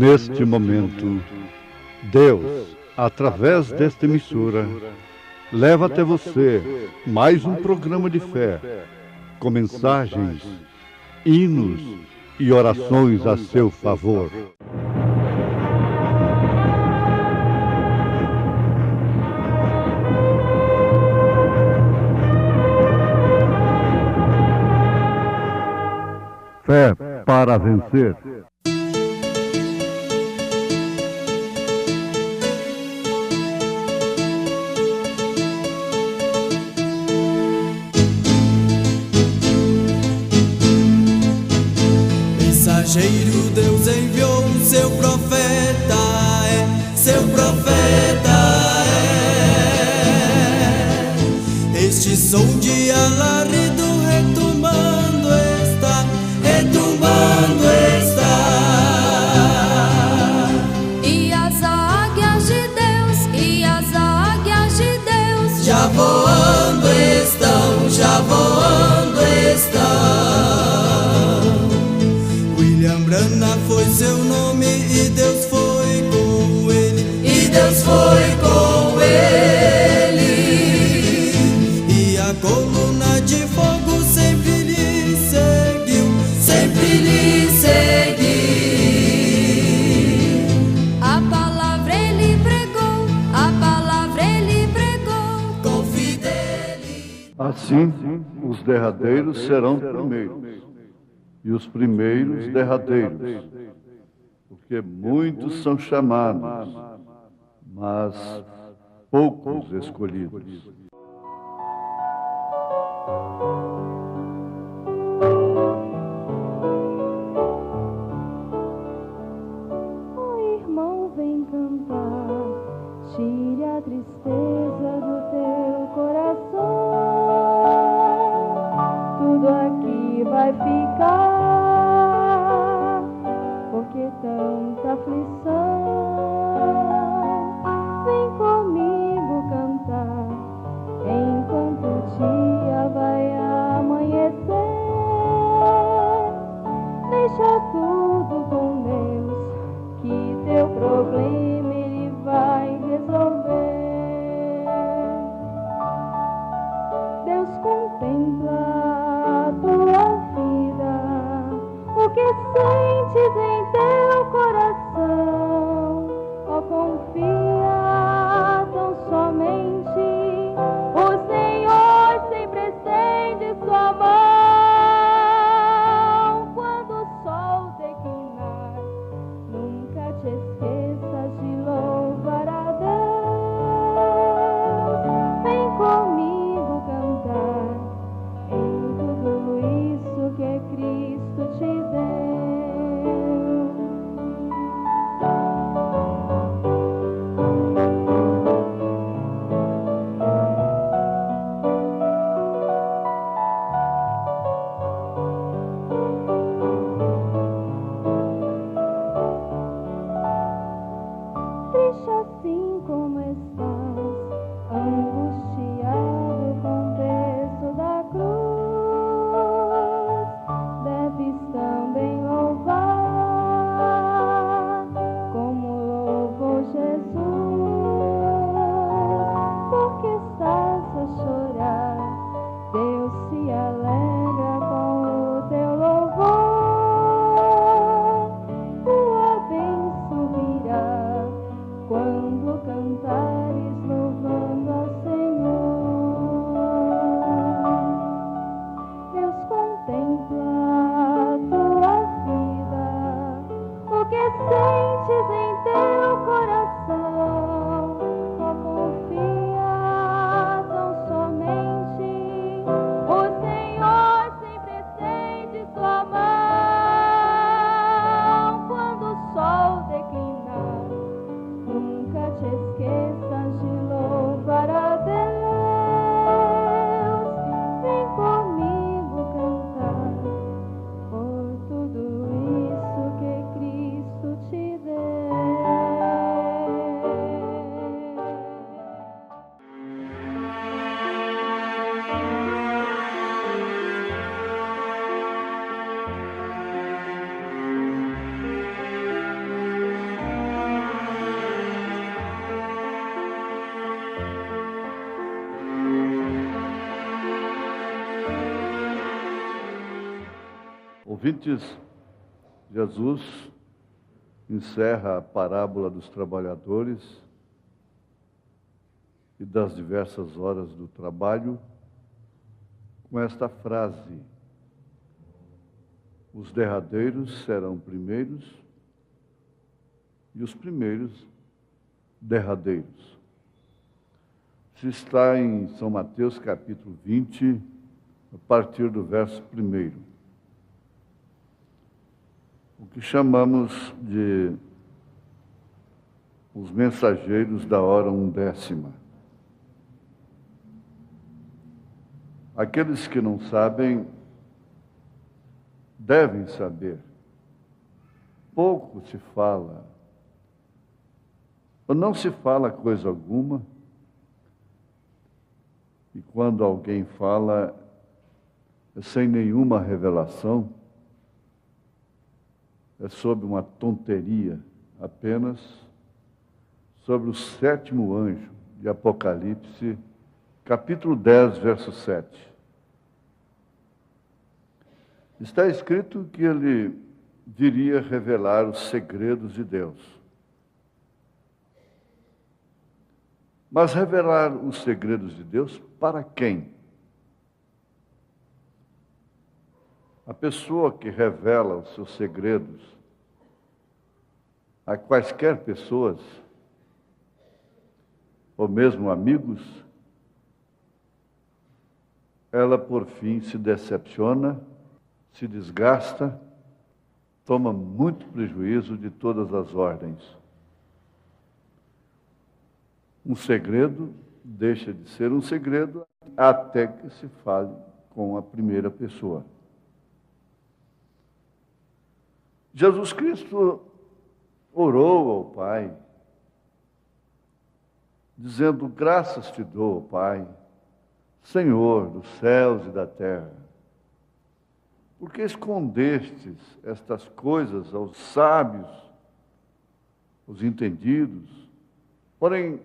neste momento, Deus, através desta emissora, leva até você mais um programa de fé, com mensagens, hinos e orações a seu favor. Fé para vencer. Mensageiro, Deus enviou seu profeta, seu profeta é. Este som de alarido retumbando está, retumbando está. E as águias de Deus, e as águias de Deus já voando estão, já voando estão. William Branham foi seu nome e Deus foi com ele, e Deus foi com ele. E a coluna de fogo sempre lhe seguiu, sempre lhe seguiu. A palavra ele pregou, a palavra ele pregou com fidelidade. Assim, os derradeiros serão primeiros, e os primeiros derradeiros, porque muitos são chamados, mas poucos escolhidos. O irmão vem cantar, tire a tristeza do teu coração. Tudo aqui vai ficar, porque tanta aflição. Vem comigo cantar, enquanto o dia vai amanhecer. Deixa tudo com Deus, que teu problema Ele vai resolver. Deus contempla a tua vida, o que sentes em teu coração. Ó, confia tão somente, o Senhor sempre estende sua mão. Quando o sol declinar, nunca te esqueças de louvar a Deus. Vem comigo cantar em tudo isso que Cristo te deu. Ouvintes, Jesus encerra a parábola dos trabalhadores e das diversas horas do trabalho com esta frase: os derradeiros serão primeiros e os primeiros derradeiros. Isso está em São Mateus capítulo 20, a partir do verso 1. O que chamamos de os mensageiros da hora undécima. Aqueles que não sabem, devem saber. Pouco se fala, ou não se fala coisa alguma, e quando alguém fala, é sem nenhuma revelação, é sobre uma tonteria, apenas sobre o 7º anjo de Apocalipse, capítulo 10, verso 7. Está escrito que ele viria revelar os segredos de Deus. Mas revelar os segredos de Deus para quem? A pessoa que revela os seus segredos a quaisquer pessoas, ou mesmo amigos, ela por fim se decepciona, se desgasta, toma muito prejuízo de todas as ordens. Um segredo deixa de ser um segredo até que se fale com a primeira pessoa. Jesus Cristo orou ao Pai, dizendo: graças te dou, Pai, Senhor dos céus e da terra, porque escondestes estas coisas aos sábios, aos entendidos, porém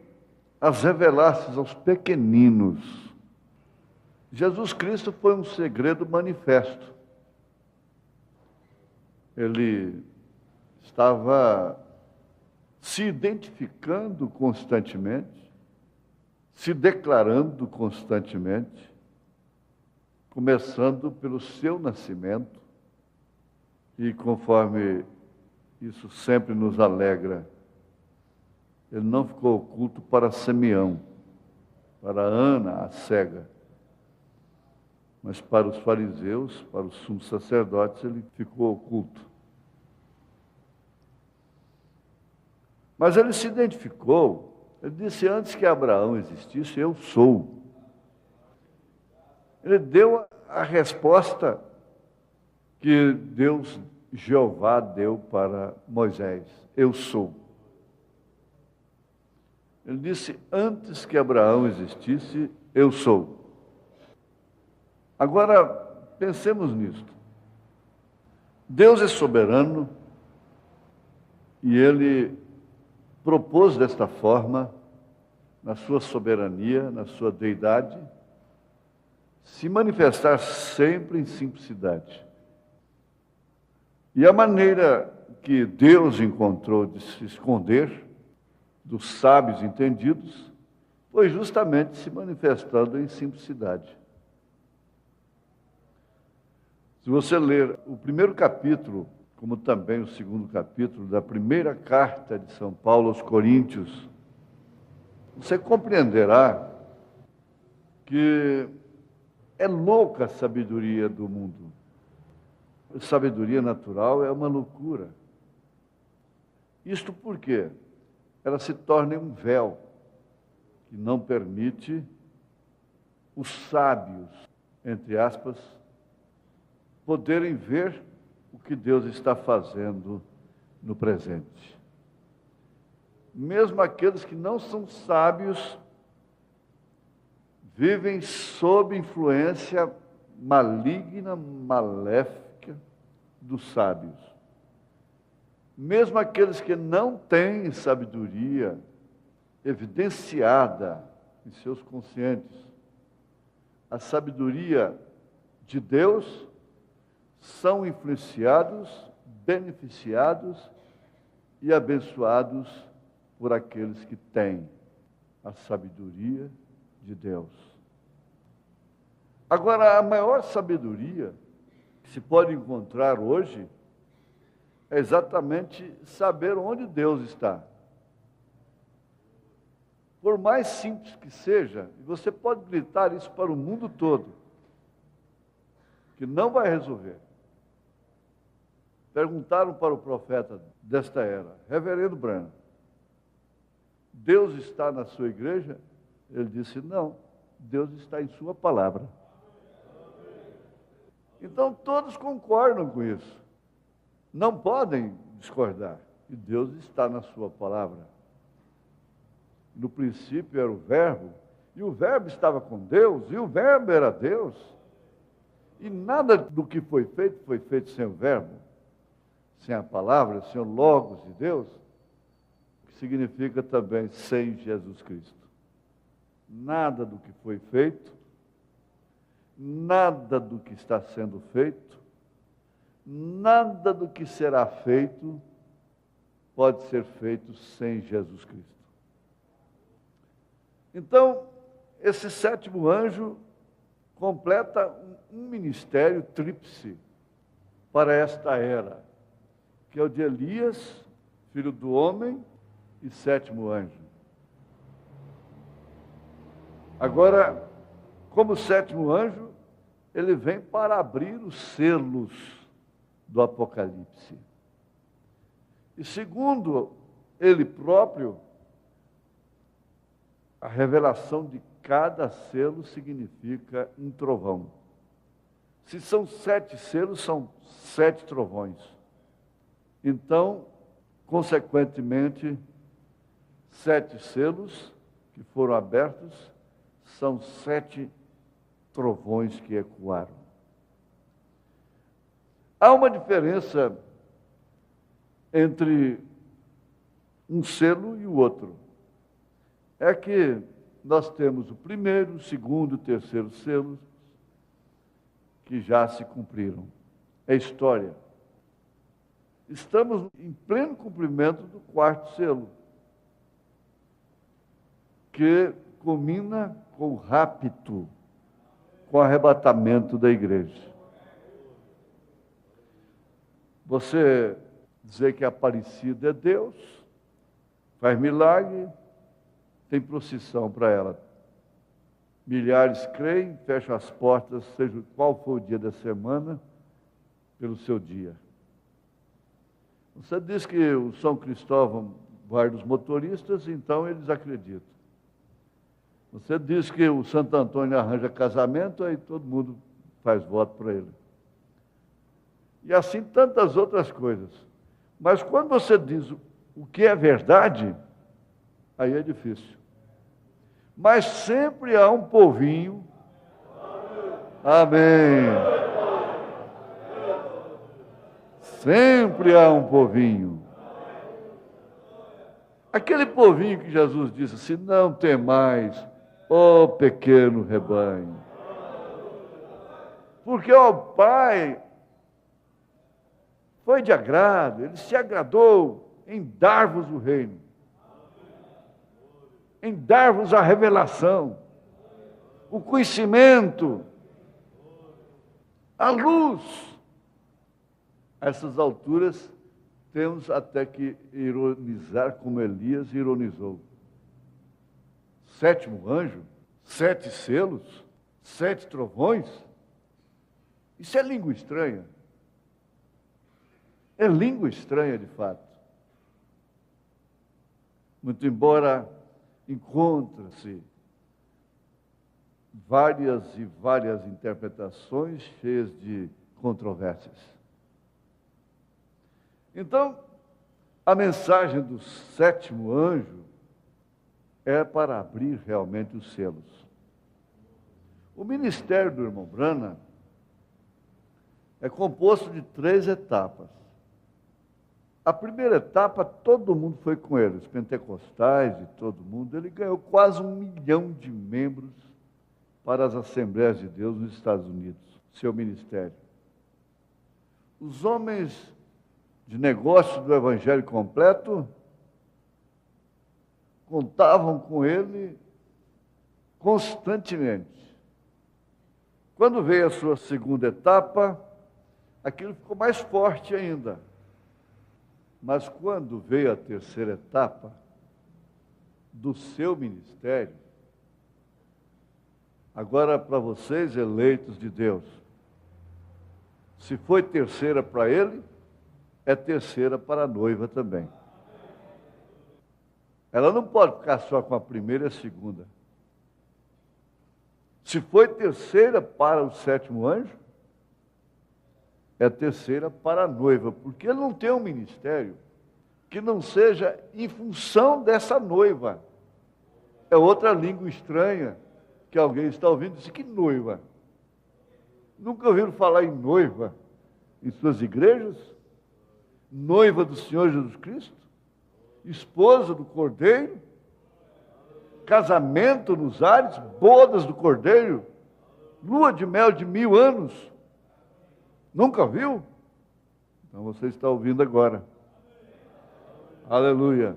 as revelastes aos pequeninos. Jesus Cristo foi um segredo manifesto. Ele estava se identificando constantemente, se declarando constantemente, começando pelo seu nascimento, e conforme isso sempre nos alegra, ele não ficou oculto para Simeão, para Ana, a cega, mas para os fariseus, para os sumos sacerdotes, ele ficou oculto. Mas ele se identificou, ele disse: antes que Abraão existisse, eu sou. Ele deu a resposta que Deus, Jeová, deu para Moisés: eu sou. Ele disse: antes que Abraão existisse, eu sou. Agora, pensemos nisto. Deus é soberano e Ele propôs desta forma, na sua soberania, na sua deidade, se manifestar sempre em simplicidade. E a maneira que Deus encontrou de se esconder dos sábios entendidos foi justamente se manifestando em simplicidade. Se você ler o 1º capítulo, como também o 2º capítulo da primeira carta de São Paulo aos Coríntios, você compreenderá que é louca a sabedoria do mundo. A sabedoria natural é uma loucura. Isto por quê? Ela se torna um véu que não permite os sábios, entre aspas, poderem ver o que Deus está fazendo no presente. Mesmo aqueles que não são sábios vivem sob influência maligna, maléfica dos sábios. Mesmo aqueles que não têm sabedoria evidenciada em seus conscientes, a sabedoria de Deus são influenciados, beneficiados e abençoados por aqueles que têm a sabedoria de Deus. Agora, a maior sabedoria que se pode encontrar hoje é exatamente saber onde Deus está. Por mais simples que seja, e você pode gritar isso para o mundo todo, que não vai resolver. Perguntaram para o profeta desta era, Reverendo Branham, Deus está na sua igreja? Ele disse, não, Deus está em sua palavra. Então todos concordam com isso. Não podem discordar. E Deus está na sua palavra. No princípio era o Verbo, e o Verbo estava com Deus, e o Verbo era Deus. E nada do que foi feito sem o Verbo, sem a palavra, sem o Logos de Deus, que significa também sem Jesus Cristo. Nada do que foi feito, nada do que está sendo feito, nada do que será feito pode ser feito sem Jesus Cristo. Então, esse sétimo anjo completa um ministério tríplice para esta era, que é o de Elias, filho do homem, e sétimo anjo. Agora, como sétimo anjo, ele vem para abrir os selos do Apocalipse. E segundo ele próprio, a revelação de cada selo significa um trovão. Se são 7 selos, são 7 trovões. Então, consequentemente, 7 selos que foram abertos são 7 trovões que ecoaram. Há uma diferença entre um selo e o outro. É que nós temos o primeiro, o segundo, o terceiro selos que já se cumpriram. É história. Estamos em pleno cumprimento do quarto selo, que culmina com o rapto, com o arrebatamento da igreja. Você dizer que Aparecida é Deus, faz milagre, tem procissão para ela. Milhares creem, fecham as portas, seja qual for o dia da semana, pelo seu dia. Você diz que o São Cristóvão guarda os motoristas, então eles acreditam. Você diz que o Santo Antônio arranja casamento, aí todo mundo faz voto para ele. E assim tantas outras coisas. Mas quando você diz o que é verdade, aí é difícil. Mas sempre há um povinho. Amém. Sempre há um povinho. Aquele povinho que Jesus disse assim, não temais, ó pequeno rebanho. Porque o Pai foi de agrado, Ele se agradou em dar-vos o reino, em dar-vos a revelação, o conhecimento, a luz. A essas alturas, temos até que ironizar como Elias ironizou. 7º anjo, 7 selos, 7 trovões. Isso é língua estranha. É língua estranha, de fato. Muito embora encontra-se várias e várias interpretações cheias de controvérsias. Então, a mensagem do 7º anjo é para abrir realmente os selos. O ministério do irmão Branham é composto de 3 etapas. A primeira etapa, todo mundo foi com ele, os pentecostais e todo mundo. Ele ganhou quase 1 milhão de membros para as Assembleias de Deus nos Estados Unidos, seu ministério. Os homens de negócio do Evangelho completo contavam com ele constantemente. Quando veio a sua segunda etapa, aquilo ficou mais forte ainda. Mas quando veio a terceira etapa do seu ministério, agora para vocês, eleitos de Deus, se foi terceira para ele, é terceira para a noiva também. Ela não pode ficar só com a primeira e a segunda. Se foi terceira para o sétimo anjo, é terceira para a noiva, porque ele não tem um ministério que não seja em função dessa noiva. É outra língua estranha que alguém está ouvindo, diz que noiva. Nunca ouviram falar em noiva em suas igrejas? Noiva do Senhor Jesus Cristo? Esposa do Cordeiro? Casamento nos ares? Bodas do Cordeiro? Lua de mel de 1000 anos? Nunca viu? Então você está ouvindo agora. Aleluia.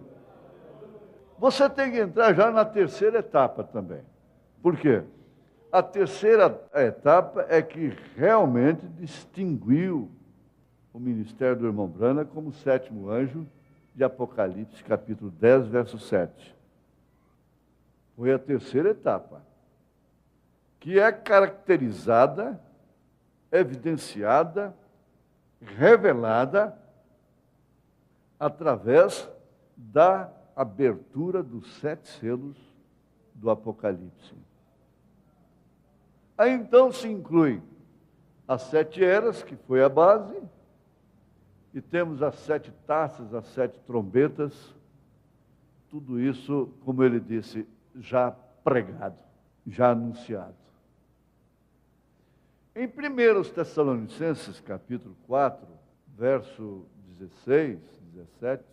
Você tem que entrar já na terceira etapa também. Por quê? A terceira etapa é que realmente distinguiu o ministério do irmão Branham como sétimo anjo de Apocalipse, capítulo 10, verso 7. Foi a terceira etapa, que é caracterizada, evidenciada, revelada através da abertura dos 7 selos do Apocalipse. Aí então se inclui as 7 eras, que foi a base, e temos as 7 taças, as 7 trombetas, tudo isso, como ele disse, já pregado, já anunciado. Em 1 Tessalonicenses, capítulo 4, verso 16, 17,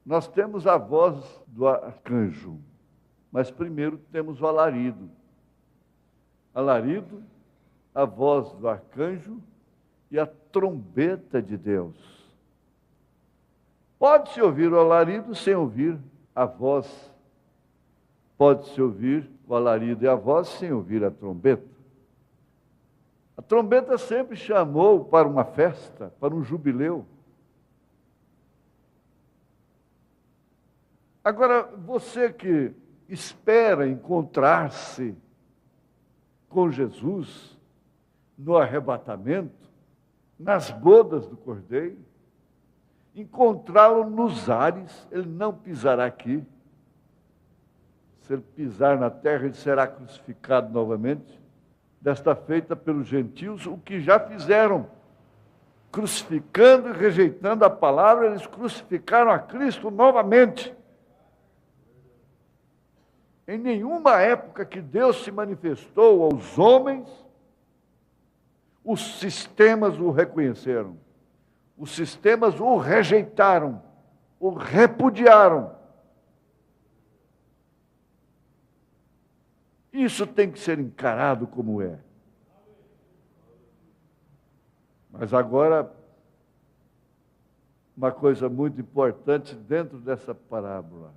nós temos a voz do arcanjo, mas primeiro temos o alarido. Alarido, a voz do arcanjo e a trombeta de Deus. Pode-se ouvir o alarido sem ouvir a voz. Pode-se ouvir o alarido e a voz sem ouvir a trombeta. A trombeta sempre chamou para uma festa, para um jubileu. Agora, você que espera encontrar-se com Jesus no arrebatamento, nas bodas do Cordeiro, encontrá-lo nos ares, ele não pisará aqui. Se ele pisar na terra, ele será crucificado novamente, desta feita pelos gentios, o que já fizeram, crucificando e rejeitando a palavra, eles crucificaram a Cristo novamente. Em nenhuma época que Deus se manifestou aos homens, os sistemas o reconheceram. Os sistemas o rejeitaram, o repudiaram. Isso tem que ser encarado como é. Mas agora, uma coisa muito importante dentro dessa parábola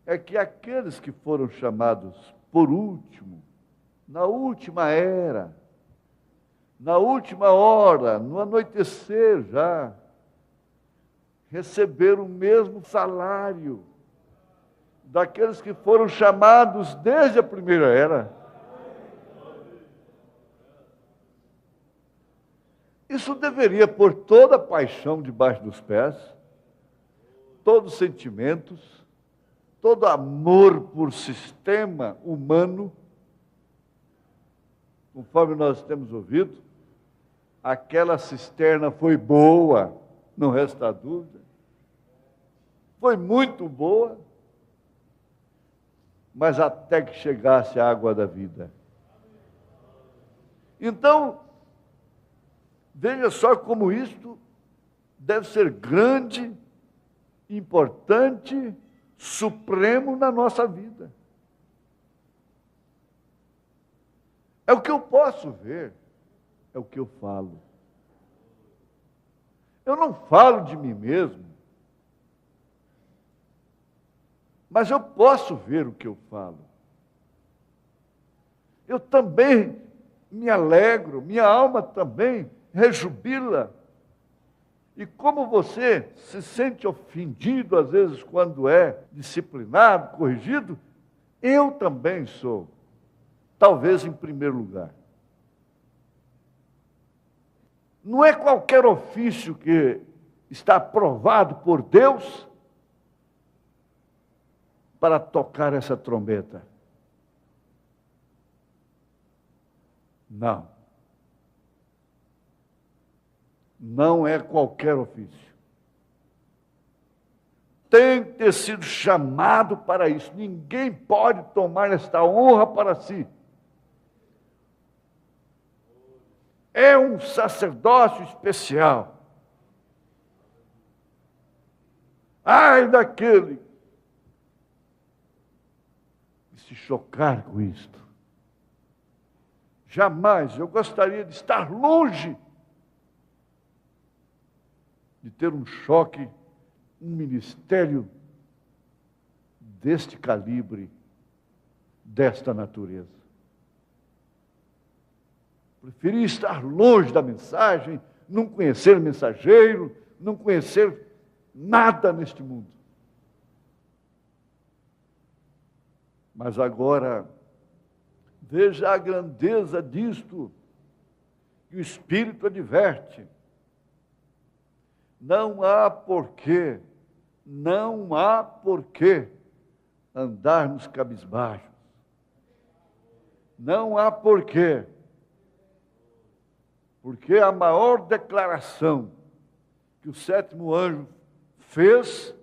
é que aqueles que foram chamados por último, na última era, na última hora, no anoitecer já, receberam o mesmo salário daqueles que foram chamados desde a primeira era. Isso deveria pôr toda a paixão debaixo dos pés, todos os sentimentos, todo amor por sistema humano. Conforme nós temos ouvido, aquela cisterna foi boa, não resta dúvida. Foi muito boa, mas até que chegasse a água da vida. Então, veja só como isto deve ser grande, importante, supremo na nossa vida. É o que eu posso ver, é o que eu falo. Eu não falo de mim mesmo, mas eu posso ver o que eu falo. Eu também me alegro, minha alma também rejubila. E como você se sente ofendido, às vezes, quando é disciplinado, corrigido, eu também sou. Talvez em primeiro lugar. Não é qualquer ofício que está aprovado por Deus para tocar essa trombeta. Não. Não é qualquer ofício. Tem que ter sido chamado para isso. Ninguém pode tomar esta honra para si. É um sacerdócio especial. Ai daquele que se chocar com isto. Jamais eu gostaria de estar longe de ter um choque, um ministério deste calibre, desta natureza. Preferi estar longe da mensagem, não conhecer mensageiro, não conhecer nada neste mundo. Mas agora, veja a grandeza disto, que o Espírito adverte. Não há porquê andarmos cabisbaixos. Não há porquê. Porque a maior declaração que o sétimo anjo fez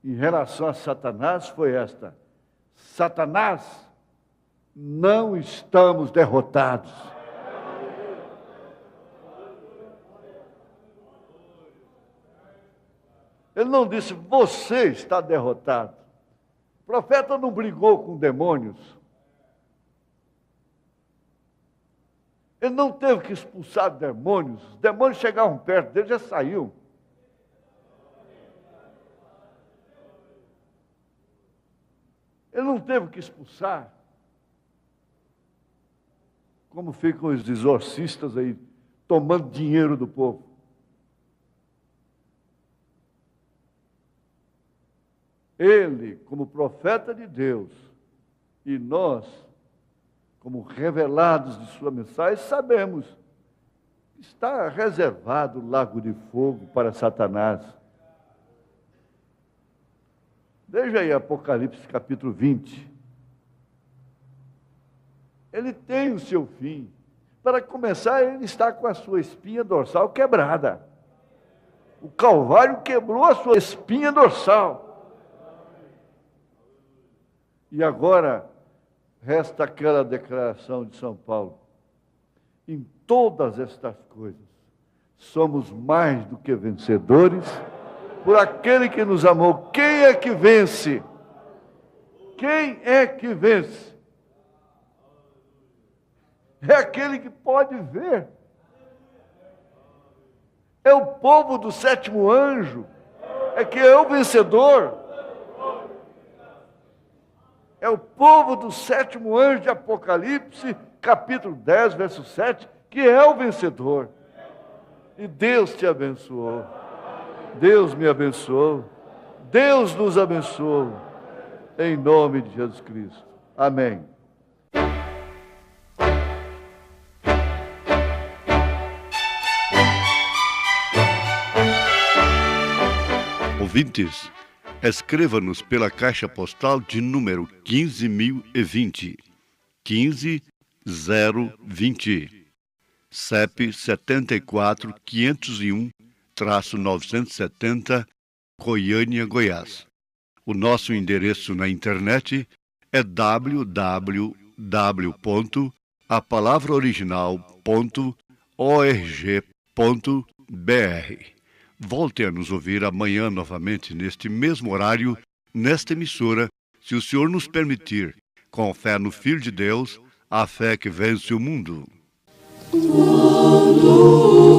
em relação a Satanás foi esta: Satanás, não estamos derrotados. Ele não disse, você está derrotado. O profeta não brigou com demônios. Ele não teve que expulsar demônios. Os demônios chegavam perto dele, já saíam. Ele não teve que expulsar. Como ficam os exorcistas aí, tomando dinheiro do povo. Ele, como profeta de Deus, e nós, como revelados de sua mensagem, sabemos que está reservado o lago de fogo para Satanás. Veja aí Apocalipse capítulo 20. Ele tem o seu fim. Para começar, ele está com a sua espinha dorsal quebrada. O Calvário quebrou a sua espinha dorsal. E agora, resta aquela declaração de São Paulo. Em todas estas coisas, somos mais do que vencedores por aquele que nos amou. Quem é que vence? Quem é que vence? É aquele que pode ver. É o povo do sétimo anjo. É que é o vencedor. É o povo do sétimo anjo de Apocalipse, capítulo 10, verso 7, que é o vencedor. E Deus te abençoou. Deus me abençoou. Deus nos abençoou. Em nome de Jesus Cristo. Amém. Ouvintes, escreva-nos pela caixa postal de número 15.020, 15020, CEP 74.501-970, Goiânia, Goiás. O nosso endereço na internet é www.apalavraoriginal.org.br. Volte a nos ouvir amanhã novamente, neste mesmo horário, nesta emissora, se o Senhor nos permitir, com fé no Filho de Deus, a fé que vence o mundo.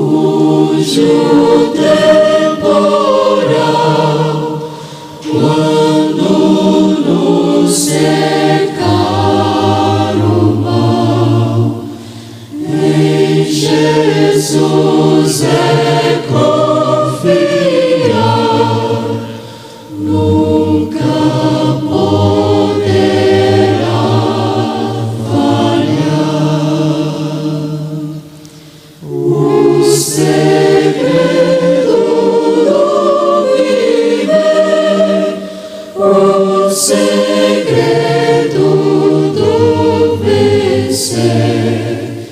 cujo temporal, quando nos cercar o mal, em Jesus é confiar, nunca poderá falhar. O segredo do viver, o segredo do vencer,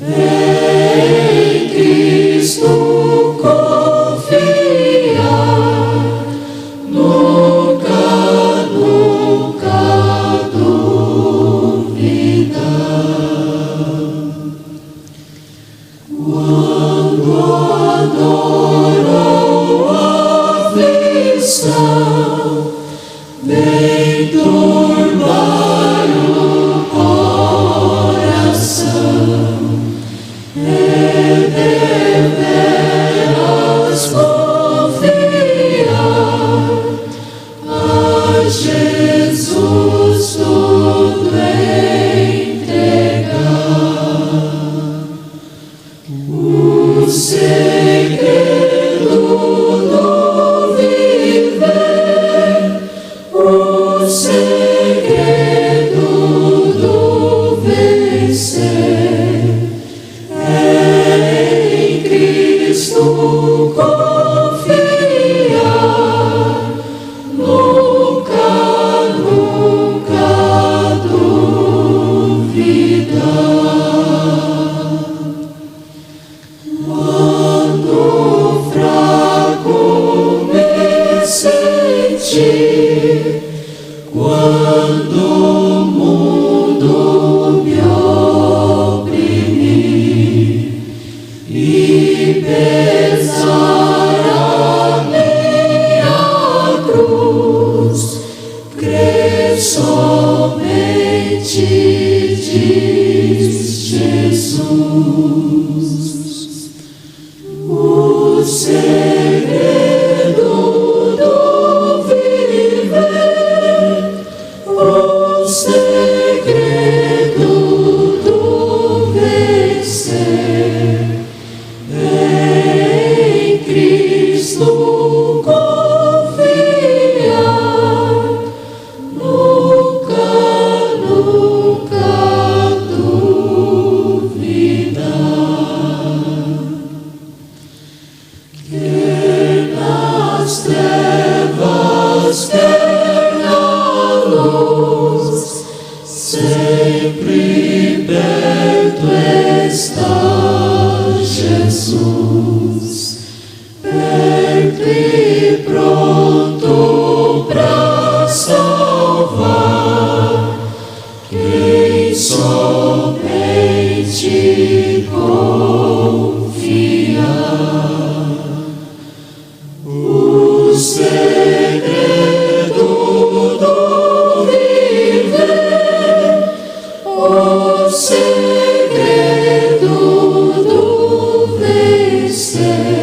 em Cristo confiar, nunca, nunca duvidar. Quando adoro a aflição, vem turbar o coração, deveras confiar, a Jesus tudo entregar. O segredo do viver, o segredo do vencer, em Cristo confiar, nunca, nunca duvidar. Quando fraco me sentir, quando o mundo me oprimir e pesar a minha cruz, crer somente, diz Jesus. O segredo do viver, o segredo do vencer, em Cristo confiar, nunca, nunca duvidar. Quer nas trevas, quer na luz, sempre perto está Jesus, perto e pronto pra salvar quem somente confiar. O segredo do viver, o segredo do vencer,